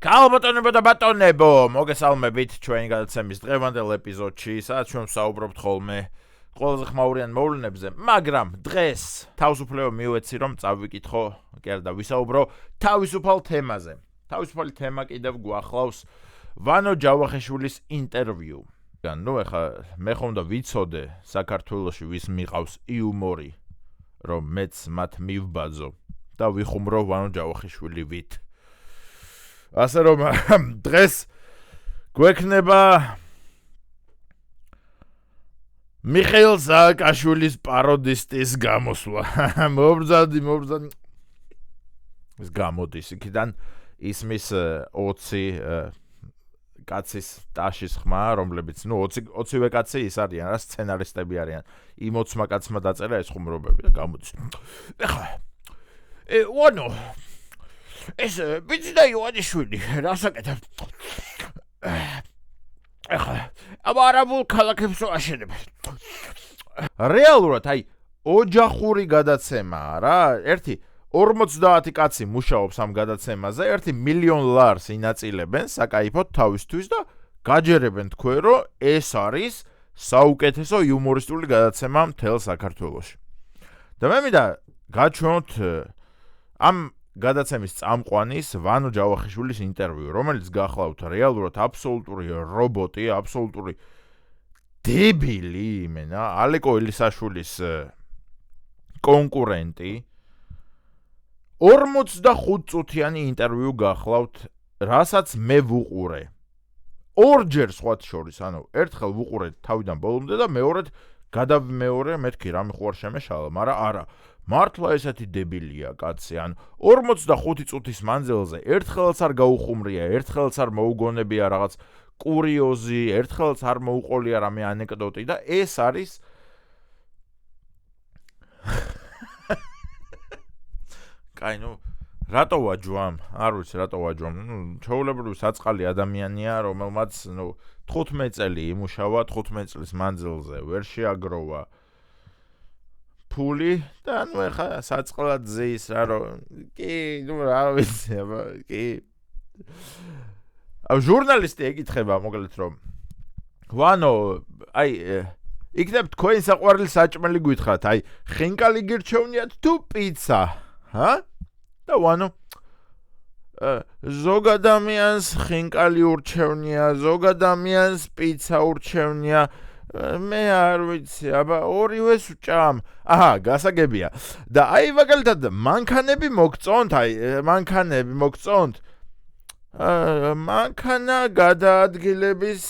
Ქალბატონებო და ბატონებო, მოგესალმებით ჩვენი გადაცემის დღევანდელ ეპიზოდში, სადაც ჩვენ ვსაუბრობთ ხოლმე ყველაზე ხმაურიან მოვლენებზე, მაგრამ დღეს თავისუფლება მივეცი, რომ წავიკითხო, კი არა და ვისაუბრო თავისუფალ თემაზე. თავისუფალი თემა კიდევ გვახლავს ვანო ჯავახიშვილის ინტერვიუ. ნუ ეხა მე ხომ და ვიცოდე საქართველოში ვის მიყავს იუმორი, რომ მეც მათ მივბაძო და ვიხუმრო ვანო ჯავახიშვილივით. ასე რომ დღეს გვექნება მიხეილ სააკაშვილის პაროდისტის გამოსვლა. მობრძადი. ეს გამოდის იქიდან ისმის 20 კაცის ტაშის ხმა, რომლებიც, 20-ვე კაცი ის არიან, რა სცენარისტები არიან. იმ 20 კაცმა დაწერა ეს ხუმრობები და გამოდის. ეხლა ვანო ეს ვიცი და ივანიშვილი, რასაკეთებ? ეხლა არაბულ ქალაქებს ვაშენებ. რეალურად, ოჯახური გადაცემაა რა, 40 კაცი მუშაობს ამ გადაცემაზე, 1 მილიონ ლარს ინაწილებენ საკაიფოდ თავისთვის და გაჯერებენ თქვენ, რომ ეს არის საუკეთესო იუმორისტული გადაცემა მთელ საქართველოში. და მე მინდა გაჩვენოთ ამ გადაცემის წამყვანის ვანო ჯავახიშვილის ინტერვიუ, რომელიც გახლავთ რეალურად აბსოლუტური რობოტი, აბსოლუტური დებილი, იმენა, ალეკო ელისაშვილის კონკურენტი. 45 წუთიანი ინტერვიუ გახლავთ, რასაც მე ვუყურე. ორჯერ სხვათ შორის, ერთხელ ვუყურე თავიდან ბოლომდე და მეორედ გადავიმეორე, მეთქი რა მიხوار შემეშალა, მაგრამ არა. მართლა ესეთი დებილია კაცი, 45 წუთის მანძილზე ერთხელაც არ გაუხუმრია, ერთხელაც არ მოუგონებია რაღაც კურიოზი, ერთხელაც არ მოუყოლია რამე ანეკდოტი და ეს არის კაი, რატო ვაჯვამ? არ ვიცი რატო ვაჯვამ. ჩვეულებრივი საწყალი ადამიანია, რომელმაც 15 წელი იმუშავა, 15 წლის მანძილზე ვერ შეაგროვა ფული და ეხა საწყლად ზის რა რომ კი, რა ვიცი, კი. ჟურნალისტი ეკითხება მოკლედ რომ ვანო, იქნებ თქვენი საყვარელი საჭმელი გითხრათ, ხინკალი გირჩევნიათ თუ პიცა, და ვანო ზოგ ადამიანს ხინკალი ურჩევნია, ზოგ ადამიანს პიცა ურჩევნია, მე არ ვიცი, ორივეს ვჭამ. გასაგებია. და მაგალითად მანქანები მოგწონთ, მანქანა გადაადგილების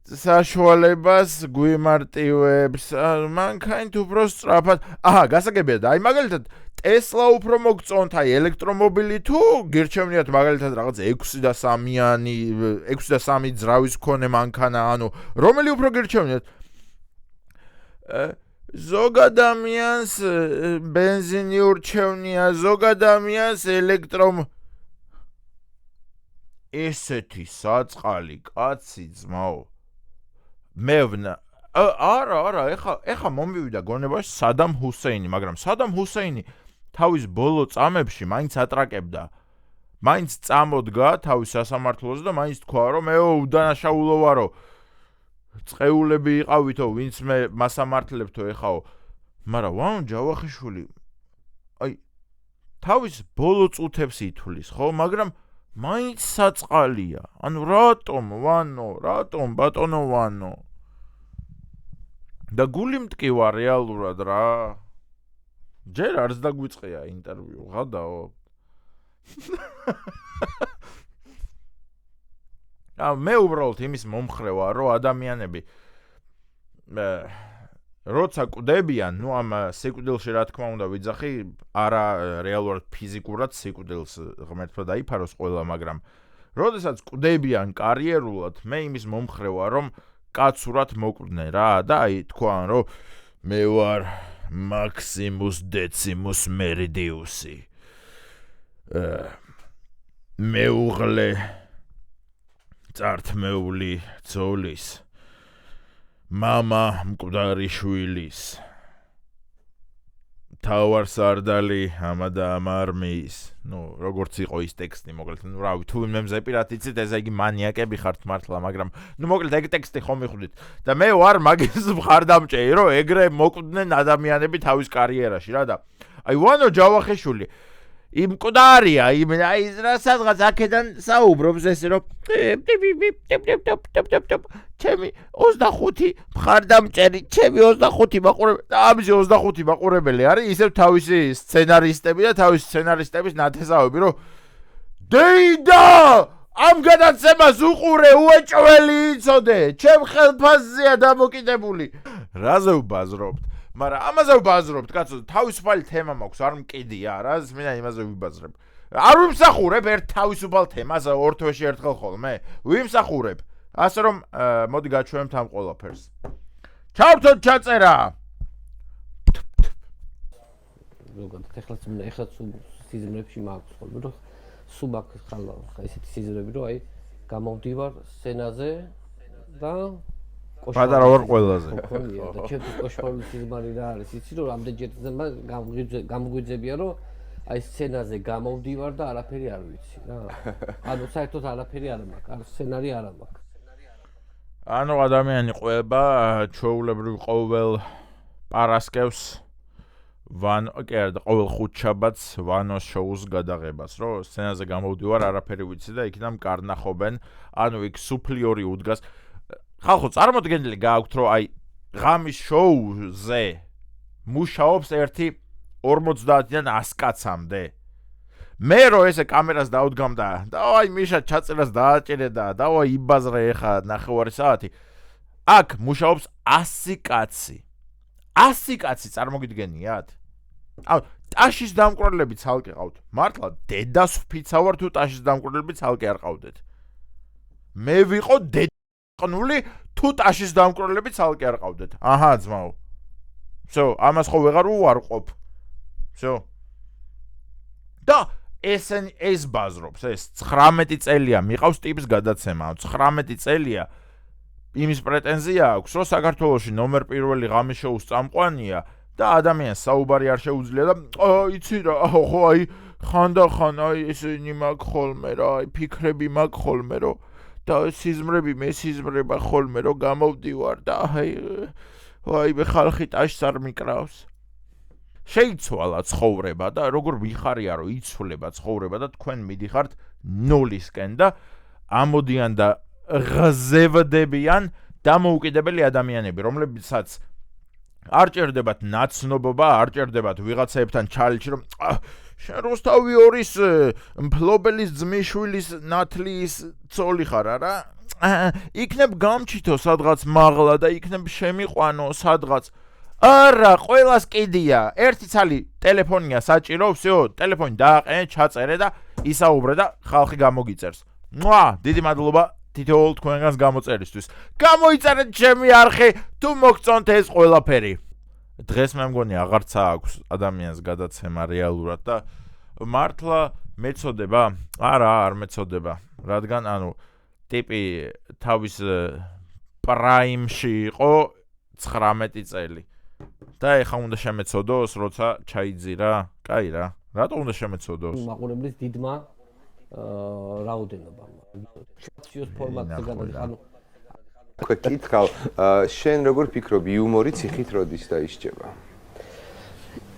საშუალებას გვიმარტივებს, მანქანით უფრო სწრაფად. გასაგებია და მაგალითად ტესლა უფრო მოგწონთ, ელექტრომობილი თუ გირჩევნიათ მაგალითად რაღაც 6 და 3 ძრავის მქონე მანქანა, რომელი უფრო გირჩევნიათ? ზოგ ადამიანს ბენზინი ურჩევნია, ზოგ ადამიანს ესეთი საწყალი კაცი ძმაო. არა, ეხა მომივიდა გონებაში სადამ ჰუსეინი, მაგრამ სადამ ჰუსეინი თავის ბოლო წამებში მაინც ატრაკებდა. მაინც წამოდგა თავის სასამართლოზე და მაინც თქვა, რომ მე უდანაშაულო ვარო. წყეულები იყავითო, ვინც მე მასამართლებთო ეხაო. მაგრამ ვანო ჯავახიშვილი თავის ბოლო წუთებს ითვლის, ხო, მაგრამ მაინც საწყალია. რატომ ბატონო ვანო? და გული მტკივა რეალურად რა. ჯერ არც დაგვიწყია ინტერვიუ, ღადაო. მე უბრალოდ იმის მომხრე ვარ, რომ ადამიანები როცა კვდებიან, ამ სიკვდილში რა თქმა უნდა ვიძახი, არა რეალურად ფიზიკურად სიკვდილს ღმერთმა დაიფაროს ყველა, მაგრამ როდესაც კვდებიან კარიერულად, მე იმის მომხრე ვარ, რომ კაცურად მოკვდნენ რა და თქვან, რომ მე ვარ მაქსიმუს დეციმუს მერიდიუსი. მეუღლე წართმეული ძოლის მამა მკვდარი შვილის თავარსარდალი ამადა ამ არმიის. როგორც იყო ის ტექსტი, მოკლედ, რავი, თუ იმემზე პირად იცით, ესე იგი მანიაკები ხართ მართლა, მაგრამ მოკლედ ეგ ტექსტი ხომ მიხვდით. და მე ვარ მაგის მხარდამჭერი, რომ ეგრე მოკვდნენ ადამიანები თავის კარიერაში რა და აი ვანო ჯავახიშვილი იმ მკვდარია, სადღაც აქედან საუბრობს ესე რომ ჩემი 25 მხარდამჭერი, ჩემი 25 მაყურებელი და ამის 25 მაყურებელი არის ისევ თავისი სცენარისტები და თავისი სცენარისტების ნათესავები, რომ დეიდა ამ გადაცემას უყურე, უეჭველი იცოდე, ჩემ ხელფასზეა დამოკიდებული. რაზე ვბაზრობთ? მაგრამ ამაზე ვბაზრობთ, კაცო, თავისუფალი თემა მაქვს, არ მკიდია რა, მინდა იმაზე ვიბაზრებ. არ ვიმსახურებ ერთ თავისუფალ თემას ორ თვეში ერთხელ ხოლმე? ვიმსახურებ. ასე რომ, მოდი გაჩვენებთ ამ ყველაფერს. ჩავთოთ ჩაწერა. ზოგადად ეხლა სიზმრებში მაქვს ხოლმე, რომ სუბაკ ხალხ ესეთი სიზმრები, რომ აი გამოვდივარ სცენაზე და პატარა ვარ ყველაზე. და ჩემთვის კოშმარის სიზმარი რა არის, იცი რომ რამდენჯერ გამგვიძებია, რომ აი სცენაზე გამოვდივარ და არაფერი არ ვიცი რა. ანუ საერთოდ არაფერი არ მაქვს, არ სცენარი არ მაქვს. ანუ ადამიანი ყვება ჩვეულებრივ ყოველ პარასკევს კი არა და ყოველ ხუთშაბათს ვანოს შოუს გადაღებას, რომ სცენაზე გამოვდივარ, არაფერი ვიცი და იქიდან კარნახობენ, ანუ იქ სუფლიორი უდგას. ხალხო, წარმოდგენილი გააქვთ, რომ აი ღამის შოუზე მუშაობს ერთი 50-დან 100 კაცამდე. მე რო ესე კამერას დაუდგამდა, დავაი მიშა ჩაწერას დააჭერე და დავაი იბაზრე ეხა ნახევარი საათი. აქ მუშაობს 100 კაცი. 100 კაცი წარმოგიდგენიათ? აუ, ტაშის დამკვრელები ცალკე ყავთ. მართლა დედას ვფიცავარ თუ ტაშის დამკვრელები ცალკე არ ყავდეთ. მე ვიყო ყნული თუ ტაშის დამკვრელები ცალკე არ ყავდეთ. აჰა, ძმაო. всё, ამას ხო ვეღარ უარყოფ. всё. და ეს ბაზრობს, ეს 19 წელია მიყავს ტიპის გადაცემა. 19 წელია იმის პრეტენზია აქვს, რომ საქართველოში ნომერ პირველი ღამის შოუს წამყვანია და ადამიანს საუბარი არ შეუძლია და იცი რა, ხო აი ხანდახან აი ესენი მაქვს ხოლმე რა, აი ფიქრები მაქვს ხოლმე რომ და სიზმრები მე სიზმრება ხოლმე რომ გამოვდივარ და აი მე ხალხი ტაშს არ მიკრავს. შეიცვალა ცხოვრება და როგორ ვიხარია რომ იცვლება ცხოვრება და თქვენ მიდიხართ ნულისკენ და ამოდიან და ღზევდებიან დამოუკიდებელი ადამიანები, რომლებსაც არ ჭირდებათ ნაცნობობა, არ ჭირდებათ ვიღაცაებთან ჩალჩი, რომ შენ როსტავი ორის მფლობელის ძმისშვილის ნათლის ცოლი ხარ არა? იქნებ გამჩითო სადღაც მაღლა და იქნებ შემიყვანო სადღაც. არა, ყველას კიდია. ერთი ცალი ტელეფონია საჭირო, всё, ტელეფონი დააყენე, ჩაწერე და ისაუბრე და ხალხი გამოგიწერს. დიდი მადლობა თითოეულ თქვენგანს გამოწერისთვის. გამოიწერეთ ჩემი არხი, თუ მოგწონთ ეს ყველაფერი. დღეს მე მგონი აღარცა აქვს ადამიანს გადაცემა რეალურად და მართლა მეწოდება? არა, არ მეწოდება. რადგან ანუ ტიპი თავის პრაიმში იყო 19 წელი. და ეხა უნდა შემეწოდოს, როცა ჩაიძირა. კაი რა. რატო უნდა შემეწოდოს? მაყურებლის დიდმა რაოდენობამ. შოუს ფორმატზე გადაიხანო. კითხავ, შენ როგორ ფიქრობ, იუმორი ციხით როდის დაისჯება?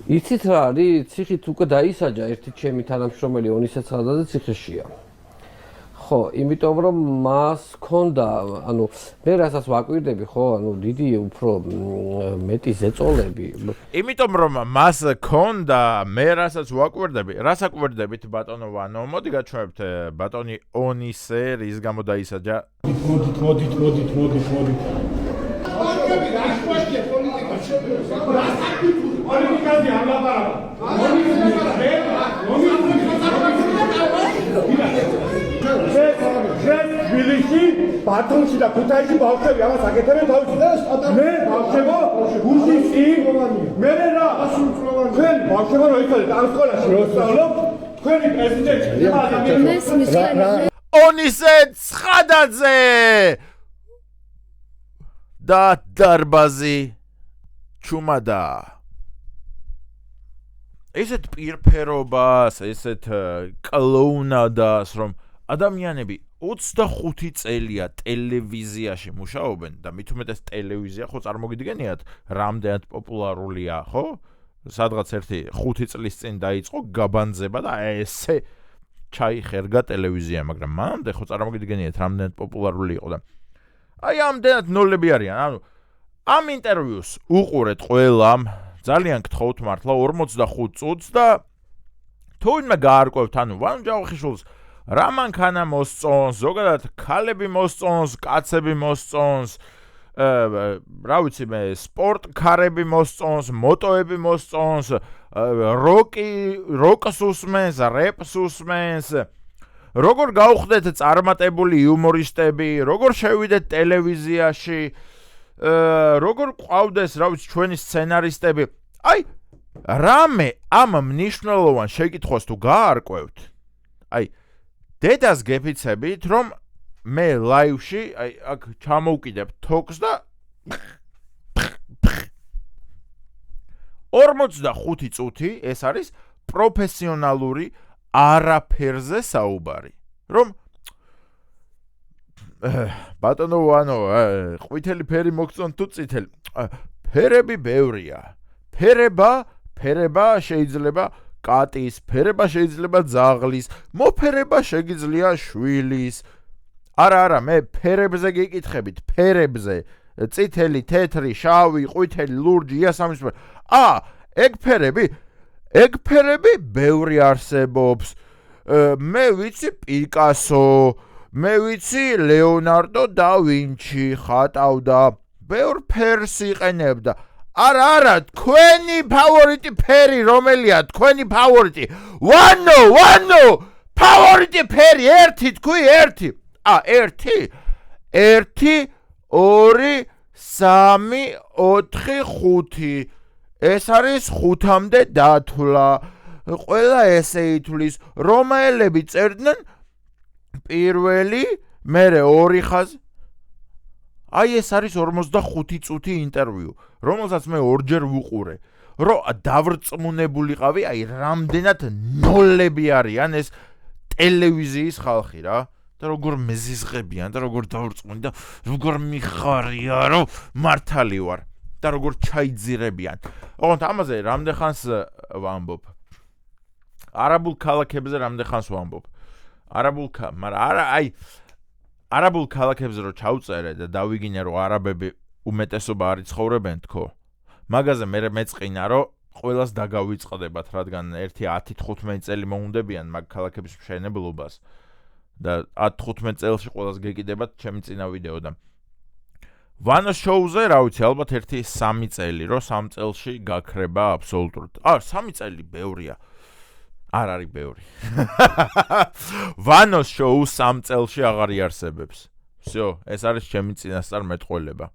იცით რა არის, ციხით უკვე დაისაჯა ერთი ჩემი თანამშრომელი ონისეცადაძე ციხეშია. ხო, იმიტომ რომ მას ქონდა, ანუ მე რასაც ვაკვირდები, ხო, ანუ დიდი უფრო მეტი ზეწოლები. იმიტომ რომ მას ქონდა, მე რასაც ვაკვირდები, რას აკვირდებით ბატონო ვანო? მოდი გაჩვენებთ ბატონი ონისე რის გამო დაისაჯა. მოდით. პოლიტიკაზე არ თბილისში, ბათუმში და ქუთაისში ბავშვები ამას აკეთებენ თავისი და მე ბავშვებო, გუშინ წინ მე რა თქვენ ბავშვებო რო იცოდეთ ამ სკოლაში რო სწავლობ, თქვენი პრეზიდენტი ონისე ცხადაძე და დარბაზი ჩუმადა. ესეთ პირფერობას, ესეთ კლოუნადას, რომ ადამიანები 25 წელია ტელევიზიაში მუშაობენ და მით უმეტეს ტელევიზია ხო წარმოგიდგენიათ, რამდენად პოპულარულია, ხო? სადღაც ერთი 5 წლის წინ დაიწყო გაბანძება და ესე ჩაიხერგა ტელევიზია, მაგრამ მანამდე ხო წარმოგიდგენიათ, რამდენად პოპულარული იყო და აი ამდენად ნოლები არიან. ანუ ამ ინტერვიუს უყურეთ ყველამ, ძალიან გთხოვთ მართლა 45 წუთს და თუ ვინმე გაარკვევთ, ანუ ვან ჯავახიშვილს რა მანქანა მოსწონს, ზოგადად ქალები მოსწონს, კაცები მოსწონს, რა ვიცი მე, სპორტკარები მოსწონს, მოტოები მოსწონს, როკს უსმენს, რეპს უსმენს, როგორ გავხდეთ წარმატებული იუმორისტები, როგორ შევიდეთ ტელევიზიაში, როგორ ყავდეს, რა ვიცი, ჩვენი სცენარისტები. აი, რამე ამ მნიშვნელოვან შეკითხვას თუ გაარკვევთ, აი, დედას გეფიცებით, რომ მე ლაივში, აი, აქ ჩამოვკიდებ თოქს და 45 წუთი ეს არის პროფესიონალური არაფერზე საუბარი. რომ ბატონო ვანო, ყვითელი ფერი მოგწონთ თუ წითელი? ფერები ბევრია. ფერება შეიძლება კატის, ფერება შეიძლება ძაღლის, მოფერება შეგიძლია შვილის. არა, მე ფერებზე გიკითხებით, ფერებზე. წითელი, თეთრი, შავი, ყვითელი, ლურჯი, იასამნისფერი. ეგ ფერები ბევრი არსებობს. მე ვიცი პიკასო, მე ვიცი ლეონარდო და ვინჩი ხატავდა, ბევრ ფერს იყენებდა. არა, თქვენი ფავორიტი ფერი რომელია? თქვენი ფავორიტი? ვანო, ფავორიტი ფერი ერთი თქვი, ერთი. 1 2 3 4 5. ეს არის 5-მდე დათვლა. ყველა ესე ითვლის, რომელები წერდნენ პირველი, მერე 2 ხაზი. აი ეს არის 45 წუთი ინტერვიუ, რომელსაც მე ორჯერ ვუყურე. რომ დავრწმუნებულიყავი, აი რამდენად ნოლები არიან ეს ტელევიზიის ხალხი რა. და როგორ მეზიზღებიან და როგორ დავრწმუნდი და როგორ მიხარია, რომ მართალი ვარ და როგორ ჩაიძირებიან. ოღონდ ამაზე რამდენ ხანს ვამბობ? არაბულ ქალაქებზე რამდენ ხანს ვამბობ? არაბულ ქალაქებზე რო ჩავწერე და დავიგინე რომ არაბები უმეტესობა არ იცხოვრებენ თქო. მაგაზე მე მეწყინა რომ ყველას დაგავიწყდებათ, რადგან 10-15 წელი მოუნდებიან მაგ ქალაქების მშენებლობას და 10-15 წელში ყველას გეკიდებათ ჩემი წინა ვიდეო და ვანოს შოუზე, რა ვიცი, ალბათ 3 წელი, რომ 3 წელში გაქრება აბსოლუტურად. 3 წელი ბევრია. არ არის ბევრი. ვანოს შოუ 3 წელში აღარ იარსებებს. Всё, ეს არის ჩემი წინასწარ მეტყველება.